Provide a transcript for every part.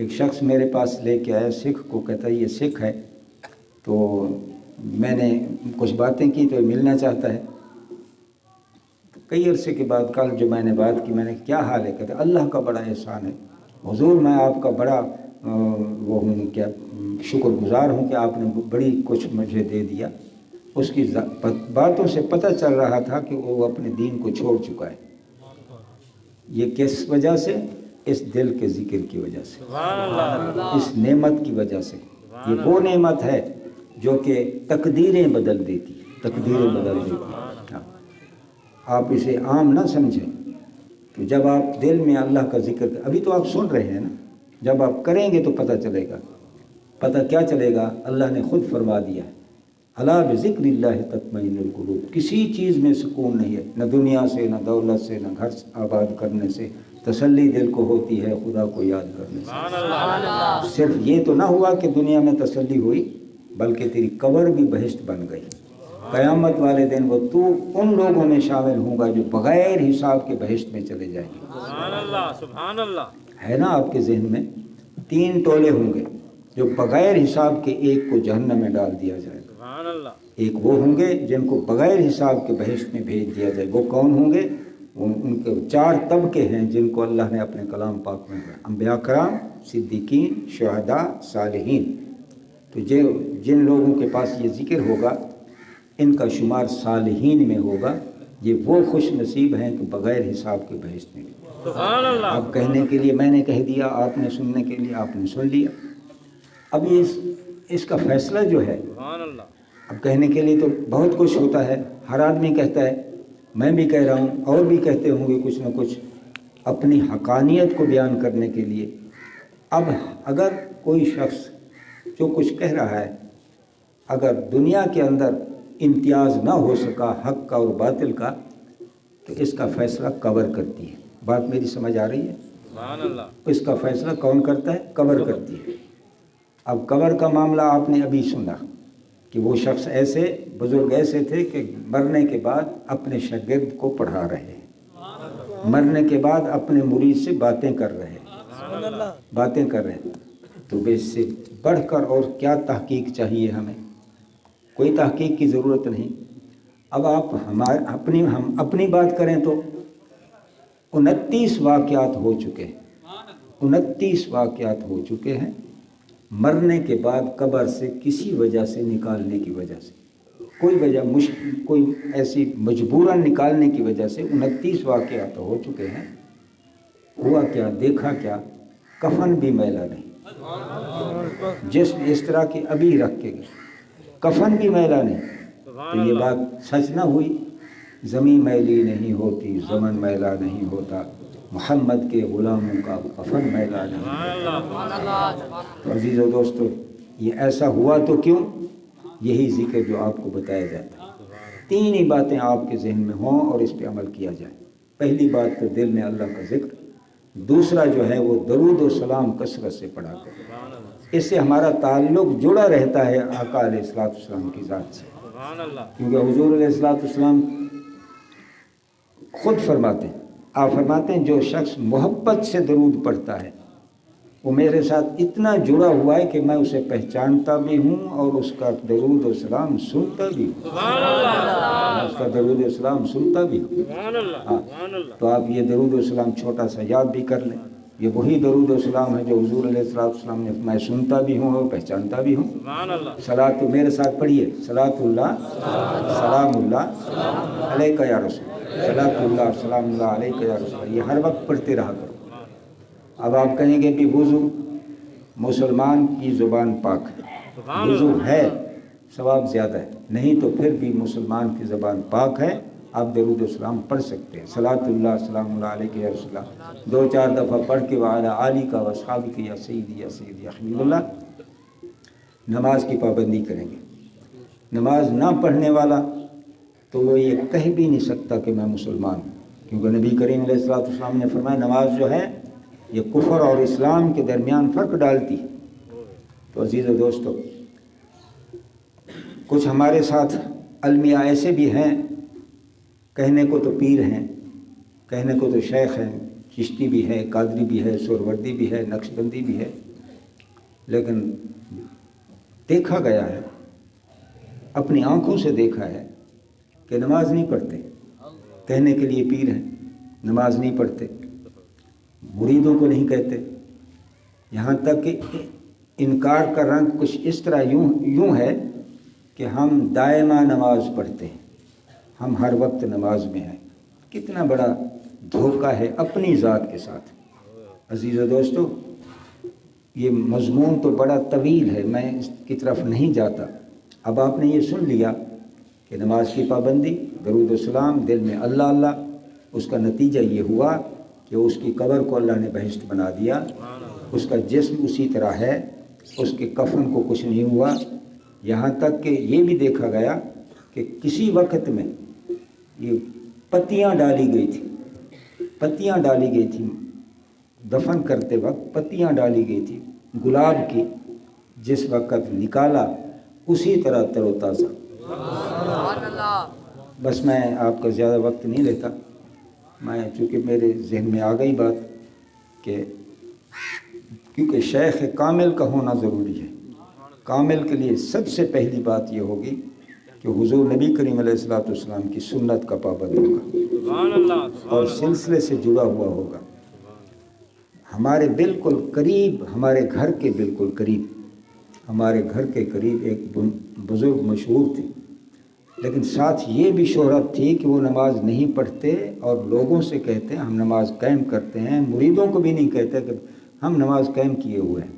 ایک شخص میرے پاس لے کے آیا سکھ کو، کہتا ہے یہ سکھ ہے، تو میں نے کچھ باتیں کی تو یہ ملنا چاہتا ہے۔ کئی عرصے کے بعد کل جو میں نے بات کی، میں نے کیا حال ہے؟ کہتے اللہ کا بڑا احسان ہے حضور، میں آپ کا بڑا وہ ہوں کیا شکر گزار ہوں کہ آپ نے بڑی کچھ مجھے دے دیا۔ اس کی باتوں سے پتہ چل رہا تھا کہ وہ اپنے دین کو چھوڑ چکا ہے۔ یہ کس وجہ سے؟ اس دل کے ذکر کی وجہ سے، اس نعمت کی وجہ سے۔ یہ وہ نعمت ہے جو کہ تقدیریں بدل دیتی، تقدیریں بدل دیتی۔ آپ اسے عام نہ سمجھیں کہ جب آپ دل میں اللہ کا ذکر، ابھی تو آپ سن رہے ہیں نا، جب آپ کریں گے تو پتہ چلے گا۔ پتہ کیا چلے گا؟ اللہ نے خود فرما دیا ہے الا بذکر اللہ تطمئن القلوب۔ کسی چیز میں سکون نہیں ہے، نہ دنیا سے، نہ دولت سے، نہ گھر آباد کرنے سے تسلی دل کو ہوتی ہے خدا کو یاد کرنے سے۔ صرف یہ تو نہ ہوا کہ دنیا میں تسلی ہوئی، بلکہ تیری قبر بھی بہشت بن گئی۔ قیامت والے دن وہ تو ان لوگوں میں شامل ہوں گا جو بغیر حساب کے بہشت میں چلے جائیں گے۔ سبحان اللہ، سبحان اللہ۔ ہے نا آپ کے ذہن میں؟ 3 ٹولے ہوں گے جو بغیر حساب کے ایک کو جہنم میں ڈال دیا جائے گا۔ سبحان اللہ۔ ایک وہ ہوں گے جن کو بغیر حساب کے بہشت میں بھیج دیا جائے۔ وہ کون ہوں گے؟ ان کے 4 طبقے ہیں جن کو اللہ نے اپنے کلام پاک میں کہا، انبیاء کرام، صدیقین، شہداء، صالحین۔ تو جن لوگوں کے پاس یہ ذکر ہوگا ان کا شمار صالحین میں ہوگا۔ یہ وہ خوش نصیب ہیں کہ بغیر حساب کے بہشت میں۔ سبحان اللہ۔ اب کہنے کے لیے میں نے کہہ دیا، آپ نے سننے کے لیے آپ نے سن لیا۔ اب اس کا فیصلہ جو ہے، سبحان اللہ۔ اب کہنے کے لیے تو بہت کچھ ہوتا ہے، ہر آدمی کہتا ہے، میں بھی کہہ رہا ہوں، اور بھی کہتے ہوں گے کچھ نہ کچھ اپنی حقانیت کو بیان کرنے کے لیے۔ اب اگر کوئی شخص جو کچھ کہہ رہا ہے، اگر دنیا کے اندر امتیاز نہ ہو سکا حق کا اور باطل کا، تو اس کا فیصلہ قبر کرتی ہے۔ بات میری سمجھ آ رہی ہے؟ سبحان اللہ۔ اس کا فیصلہ کون کرتا ہے؟ قبر کرتی ہے۔ اب قبر کا معاملہ آپ نے ابھی سنا کہ وہ شخص ایسے بزرگ ایسے تھے کہ مرنے کے بعد اپنے شاگرد کو پڑھا رہے ہیں، مرنے کے بعد اپنے مرید سے باتیں کر رہے ہیں، باتیں کر رہے ہیں۔ تو اس سے بڑھ کر اور کیا تحقیق چاہیے ہمیں؟ کوئی تحقیق کی ضرورت نہیں۔ اب آپ ہم اپنی بات کریں تو 29 واقعات ہو چکے ہیں، 29 واقعات ہو چکے ہیں مرنے کے بعد قبر سے کسی وجہ سے نکالنے کی وجہ سے، کوئی وجہ کوئی ایسی مجبوراً نکالنے کی وجہ سے 29 واقعات ہو چکے ہیں۔ ہوا کیا؟ دیکھا کیا؟ کفن بھی میلا نہیں، جسم اس طرح کی ابھی رکھ کے گئے، کفن بھی میلا نہیں۔ تو یہ بات سچ نہ ہوئی؟ زمین میلی نہیں ہوتی، زمن میلا نہیں ہوتا، محمد کے غلاموں کا کفن میلا نہیں۔ تو عزیز و دوستو، یہ ایسا ہوا تو کیوں؟ یہی ذکر جو آپ کو بتایا جاتا ہے، 3 ہی باتیں آپ کے ذہن میں ہوں اور اس پہ عمل کیا جائے۔ پہلی بات تو دل میں اللہ کا ذکر، دوسرا جو ہے وہ درود و سلام کثرت سے پڑھا کریں۔ اس سے ہمارا تعلق جڑا رہتا ہے آقا علیہ الصلوۃ والسلام کی ذات سے، کیونکہ حضور علیہ الصلوۃ والسلام خود فرماتے ہیں، آپ فرماتے ہیں جو شخص محبت سے درود پڑھتا ہے وہ میرے ساتھ اتنا جڑا ہوا ہے کہ میں اسے پہچانتا بھی ہوں اور اس کا درود و سلام سنتا بھی ہوں، اس کا درود و سلام سنتا بھی ہوں۔ ہاں، تو آپ یہ درود و سلام چھوٹا سا یاد بھی کر لیں۔ یہ وہی درود و سلام ہے جو حضور علیہ السلام نے میں سنتا بھی ہوں اور پہچانتا بھی ہوں۔ صلاۃ، میرے ساتھ پڑھیے، صلاۃ اللہ سلام اللہ علیکہ یا رسول، صلاۃ اللہ سلام اللہ علیکہ یا رسول، یہ ہر وقت پڑھتے رہا کرو۔ اب آپ کہیں گے کہ وضو، مسلمان کی زبان پاک ہے، وضو ہے ثواب زیادہ ہے، نہیں تو پھر بھی مسلمان کی زبان پاک ہے، آپ درود السلام پڑھ سکتے ہیں۔ صلاۃ اللہ سلام اللہ علیکہ یا رسول اللہ 2-4 دفعہ پڑھ کے وعلی آلک و اصحابک یا سیدی یا سیدی یا حبیب اللہ۔ نماز کی پابندی کریں گے۔ نماز نہ پڑھنے والا تو وہ یہ کہہ بھی نہیں سکتا کہ میں مسلمان ہوں، کیونکہ نبی کریم علیہ الصلوۃ والسلام نے فرمایا نماز جو ہے یہ کفر اور اسلام کے درمیان فرق ڈالتی ہے۔ تو عزیز و دوستو، کچھ ہمارے ساتھ المیاں ایسے بھی ہیں، کہنے کو تو پیر ہیں، کہنے کو تو شیخ ہیں، چشتی بھی ہے، قادری بھی ہے، سہروردی بھی ہے، نقشبندی بھی ہے، लेकिन देखा गया है, अपनी आंखों से देखा है कि नमाज नहीं पढ़ते, कहने के लिए पीर हैं, नमाज नहीं पढ़ते, मुरीदों को नहीं कहते, यहाँ तक कि इनकार का रंग कुछ इस तरह यूं है कि हम दायमा नमाज पढ़ते हैं, हम हर वक्त नमाज में हैं। कितना बड़ा धोखा है अपनी ज़ात के साथ। अजीज़ दोस्तों, ये मज़मून तो बड़ा तवील है, मैं इसकी तरफ नहीं जाता। अब आपने ये सुन लिया कि नमाज की पाबंदी, दरूद सलाम, दिल में अल्लाह अल्लाह, उसका नतीजा ये हुआ कि उसकी कब्र को अल्लाह ने बहिश्त बना दिया, उसका जिस्म उसी तरह है, उसके कफन को कुछ नहीं हुआ। यहाँ तक कि ये भी देखा गया कि किसी वक्त में ये पत्तियाँ डाली गई थी, पत्तियाँ डाली गई थी, दफन करते वक्त पत्तियाँ डाली गई थी गुलाब की, जिस वक्त निकाला उसी तरह तरोताज़ा। बस मैं आपका ज़्यादा वक्त नहीं लेता, मैं चूँकि मेरे जहन में आ गई बात कि क्योंकि शेख कामिल का होना ज़रूरी है। कामिल के लिए सबसे पहली बात ये होगी कि हुज़ूर नबी करीम अलैहिस्सलाम की सुन्नत का पाबंद होगा और सिलसिले से जुड़ा हुआ होगा। हमारे बिल्कुल करीब, हमारे घर के बिल्कुल करीब, हमारे घर के करीब एक बुज़ुर्ग मशहूर थे, लेकिन साथ ये भी शोहरत थी कि वो नमाज नहीं पढ़ते और लोगों से कहते हैं हम नमाज कायम करते हैं, मुरीदों को भी नहीं कहते कि हम नमाज कायम किए हुए हैं।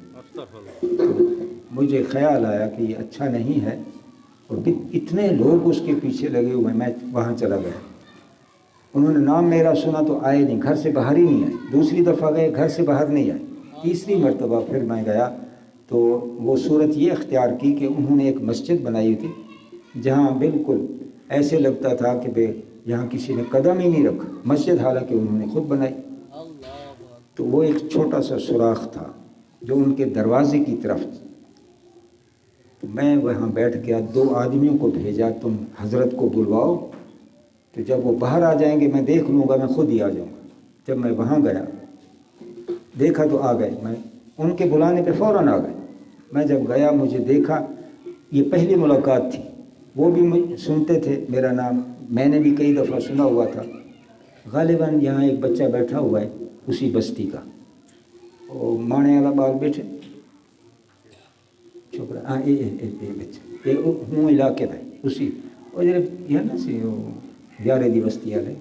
तो मुझे ख्याल आया कि ये अच्छा नहीं है, और इतने लोग उसके पीछे लगे हुए, मैं वहाँ चला गया। उन्होंने नाम मेरा सुना तो आए नहीं, घर से बाहर ही नहीं आए। दूसरी दफ़ा गए, घर से बाहर नहीं आए। तीसरी मरतबा फिर मैं गया तो वो सूरत ये अख्तियार की कि उन्होंने एक मस्जिद बनाई थी जहाँ बिल्कुल ऐसे लगता था कि बे यहाँ किसी ने कदम ही नहीं रखा। मस्जिद हालांकि उन्होंने खुद बनाई, तो वो एक छोटा सा सुराख था जो उनके दरवाजे की तरफ था। तो मैं वहाँ बैठ गया, 2 आदमियों को भेजा, तुम हज़रत को बुलवाओ, तो जब वो बाहर आ जाएंगे मैं देख लूँगा, मैं खुद ही आ जाऊँगा। जब मैं वहाँ गया देखा तो आ गए, मैं उनके बुलाने पे फ़ौरन आ गए। मैं जब गया मुझे देखा, ये पहली मुलाकात थी, वो भी सुनते थे मेरा नाम, मैंने भी कई दफ़ा सुना हुआ था। गालिबन यहाँ एक बच्चा बैठा हुआ है उसी बस्ती का, और माने वाला बाल बैठे छोकरा, हाँ ये बच्चा ये हूँ इलाके में उसी और जरा यह ना सी ग्यारह दी बस्ती वाले।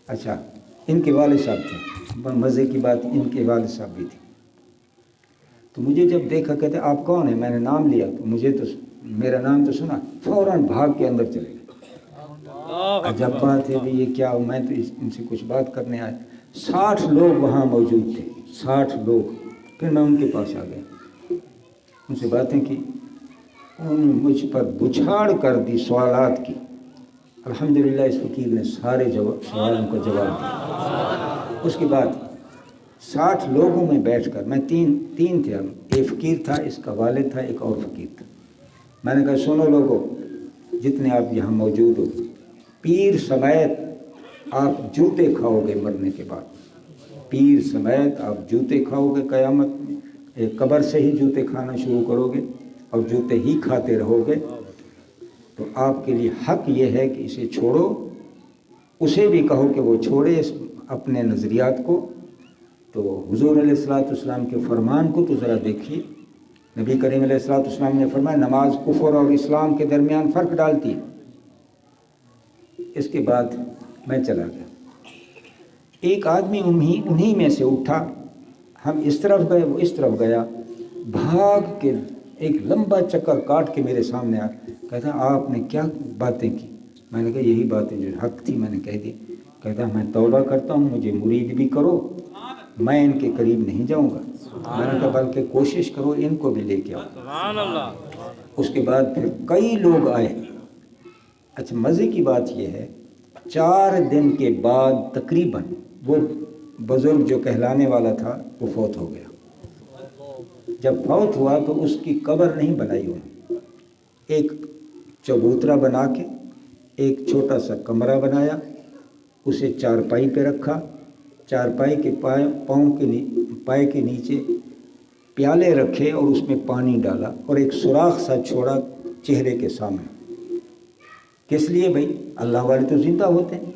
अच्छा, इनके वाले साहब थे, मज़े की बात इनके वाले साहब भी थे। तो मुझे जब देखा कहते आप कौन है, मैंने नाम लिया तो मुझे तो मेरा नाम तो सुना, फ़ौरन भाग के अंदर चले गए। अजब बात है भी ये क्या, मैं तो इनसे कुछ बात करने आया। 60 लोग वहाँ मौजूद थे, 60 लोग। फिर मैं उनके पास आ गया, उनसे बातें की, उन्होंने मुझ पर बुछाड़ कर दी सवालात की। अल्हम्दुलिल्लाह इस फ़कीर ने सारे सवालों का जवाब दिया। उसके बाद 60 लोगों में बैठकर, मैं तीन थे हम, एक फ़कीर था, इसका वालिद था, एक और फ़कीर था। मैंने कहा सुनो लोगों, जितने आप यहाँ मौजूद हो, पीर समेत आप जूते खाओगे मरने के बाद, पीर समेत आप जूते खाओगे क़यामत में। एक कब्र से ही जूते खाना शुरू करोगे और जूते ही खाते रहोगे। तो आपके लिए हक ये है कि इसे छोड़ो, उसे भी कहो कि वो छोड़े इस अपने नज़रियात को। तो हुज़ूर अलैहिस्सलाम के फरमान को तो ज़रा देखिए। नबी करीम अलैहिस्सलाम ने फरमाया नमाज कुफ़र और इस्लाम के दरमियान फ़र्क डालती है। इसके बाद मैं चला गया, एक आदमी उन्हीं में से उठा, हम इस तरफ गए, वो इस तरफ गया, भाग के एक लंबा चक्कर काट के मेरे सामने आ, कहता आपने क्या बातें की? मैंने कहा यही बातें जो हक थी मैंने कह दी। कहता मैं तौबा करता हूँ, मुझे मुरीद भी करो, मैं इनके करीब नहीं जाऊँगा। मैंने कहा बल्कि कोशिश करो इनको भी लेके आओ। उसके बाद फिर कई लोग आए। अच्छा, मज़े की बात यह है, 4 दिन के बाद तकरीबन वो बुज़ुर्ग जो कहलाने वाला था वो फौत हो गया। जब फौत हुआ तो उसकी कब्र नहीं बनाई उन्होंने, एक चबूतरा बना के एक छोटा सा कमरा बनाया, उसे चारपाई पे रखा, चारपाई के पाए के नीचे प्याले रखे और उसमें पानी डाला और एक सुराख सा छोड़ा चेहरे के सामने। किस लिए भाई? अल्लाह वाले तो ज़िंदा होते हैं,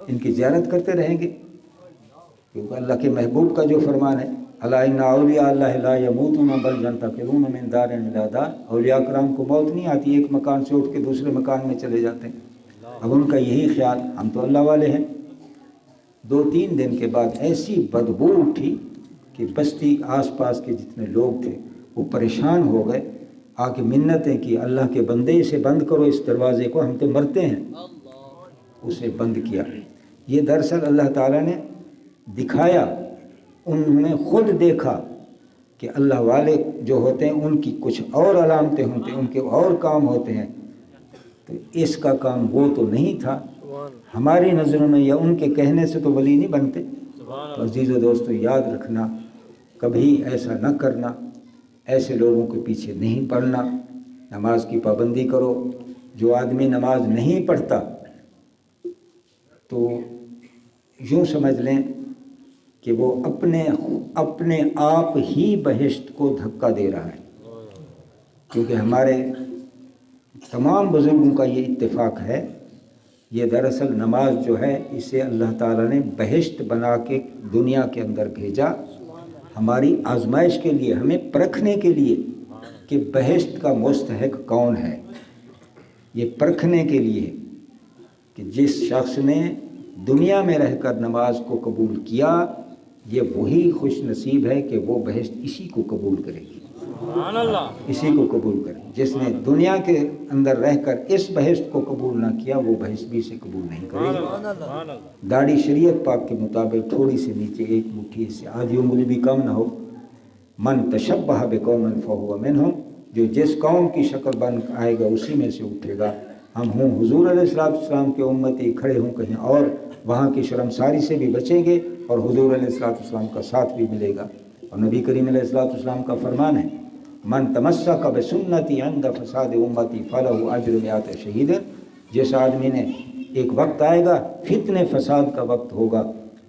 इनकी ज़ियारत करते रहेंगे, क्योंकि अल्लाह के महबूब का जो फरमान है, अला इन्ना औलिया अल्लाह ला यमूतून बल यंतकिलून मिन दारिन इला दार, औलिया कराम को मौत नहीं आती, एक मकान से उठ के दूसरे मकान में चले जाते हैं। अब उनका यही ख्याल, हम तो अल्लाह वाले हैं। 2-3 दिन के बाद ऐसी बदबू उठी कि बस्ती आसपास के जितने लोग थे वो परेशान हो गए, आके मिन्नतें की, अल्लाह के बंदे इसे बंद करो, इस दरवाज़े को, हम तो मरते हैं। उसे बंद किया। ये दरअसल अल्लाह ताला ने दिखाया, उन्होंने खुद देखा कि अल्लाह वाले जो होते हैं उनकी कुछ और अलामतें होती हैं, उनके और काम होते हैं, तो इसका काम वो तो नहीं था। हमारी नज़रों में या उनके कहने से तो वली नहीं बनते। तो अजीज़ व दोस्तों, याद रखना, कभी ऐसा न करना, ऐसे लोगों के पीछे नहीं पड़ना, नमाज की पाबंदी करो। जो आदमी नमाज नहीं पढ़ता तो यूँ समझ लें कि वो अपने आप ही बहिश्त को धक्का दे रहा है, क्योंकि हमारे तमाम बुज़ुर्गों का ये इत्तेफाक है, ये दरअसल नमाज जो है इसे अल्लाह ताला ने बहिश्त बना के दुनिया के अंदर भेजा, हमारी आजमाइश के लिए, हमें परखने के लिए कि बहिश्त का मुस्तहिक कौन है। ये परखने के लिए कि जिस शख्स ने दुनिया में रहकर नमाज को कबूल किया, ये वही खुश नसीब है कि वो बहिश्त इसी को कबूल करेगी, इसी को कबूल करे। जिसने दुनिया के अंदर रहकर इस बहिश्त को कबूल ना किया, वो बहिश्त भी इसे कबूल नहीं करेगी। दाढ़ी शरीयत पाक के मुताबिक थोड़ी से नीचे, एक मुट्ठी से आधी उंगली भी कम ना हो। मन तशब्बह बिकौमिन फहुव मिनहुम, जो जिस कौम की शक्ल बन आएगा उसी में से उठेगा। हम हूँ हुजूर अलैहिस्सलाम के उम्मती, खड़े हों कहीं और, वहाँ की शर्मसारी से भी बचेंगे और हुजूर अलैहिस्सलाम का साथ भी मिलेगा। और नबी करीम अलैहिस्सलाम का फरमान है, मन तमस्सक बिसुन्नती इंद फसाद उम्मती फलहु अज्रु मिअत शहीद। जिस आदमी ने, एक वक्त आएगा फितने फसाद का वक्त होगा,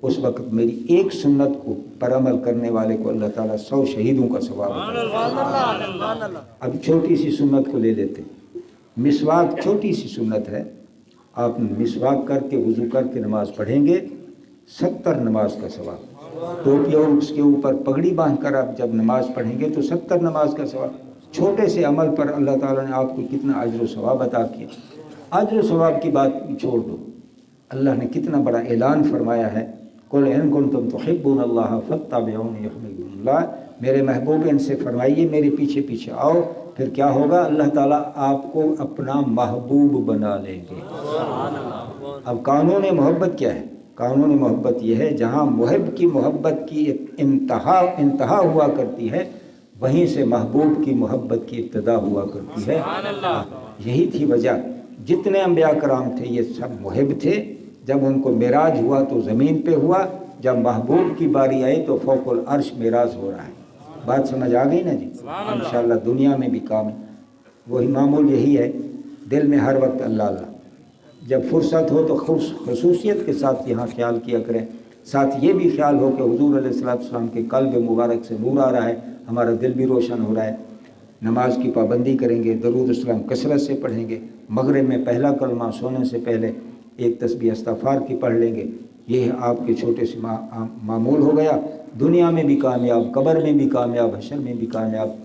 उस वक्त मेरी एक सुन्नत को पर अमल करने वाले को अल्लाह ताला 100 शहीदों का सवाब देगा। अब छोटी सी सुन्नत को ले लेते, मिसवाक छोटी सी सुन्नत है। आप मिसवाक करके वज़ू करके नमाज पढ़ेंगे, 70 नमाज का सवाब। टोपी और उसके ऊपर पगड़ी बांधकर आप जब नमाज पढ़ेंगे तो 70 नमाज का सवाब। छोटे से अमल पर अल्लाह ताला ने आपको कितना अज्र सवाब अता किया। अज्र सवाब की बात छोड़ दो, अल्लाह ने कितना बड़ा ऐलान फरमाया है, कुल इन कुंतुम तुहिब्बूनल्लाह फत्तबिऊनी युहिब्बुकुमुल्लाह। मेरे महबूब, इनसे फरमाइए मेरे पीछे पीछे आओ, फिर क्या होगा, अल्लाह ताला आपको अपना महबूब बना लेंगे। अब कानून मोहब्बत क्या है? कानून मोहब्बत यह है, जहाँ मुहब की मोहब्बत की इंतहा हुआ करती है, वहीं से महबूब की मोहब्बत की इब्तिदा हुआ करती है। यही थी वजह, जितने अंबिया कराम थे ये सब मुहब थे। जब उनको मेराज हुआ तो ज़मीन पे हुआ, जब महबूब की बारी आई तो फौकुल अर्श मेराज हो रहा है। बात समझ आ गई ना जी? इंशाअल्लाह दुनिया में भी काम है, वही मामूल यही है, दिल में हर वक्त अल्लाह अल्लाह। जब फुर्सत हो तो खसूसियत के साथ यहाँ ख्याल किया करें। साथ ये भी ख्याल हो कि हुजूर अलैहिस्सलाम के कल्ब मुबारक से नूर आ रहा है, हमारा दिल भी रोशन हो रहा है। नमाज की पाबंदी करेंगे, दरूद सलाम कसरत से पढ़ेंगे, मगरिब में पहला कलमा सोने से पहले एक तस्बीह इस्तग़फ़ार की पढ़ लेंगे। ये आपके छोटे से मामूल हो गया। दुनिया में भी कामयाब, कब्र में भी कामयाब, हशर में भी कामयाब।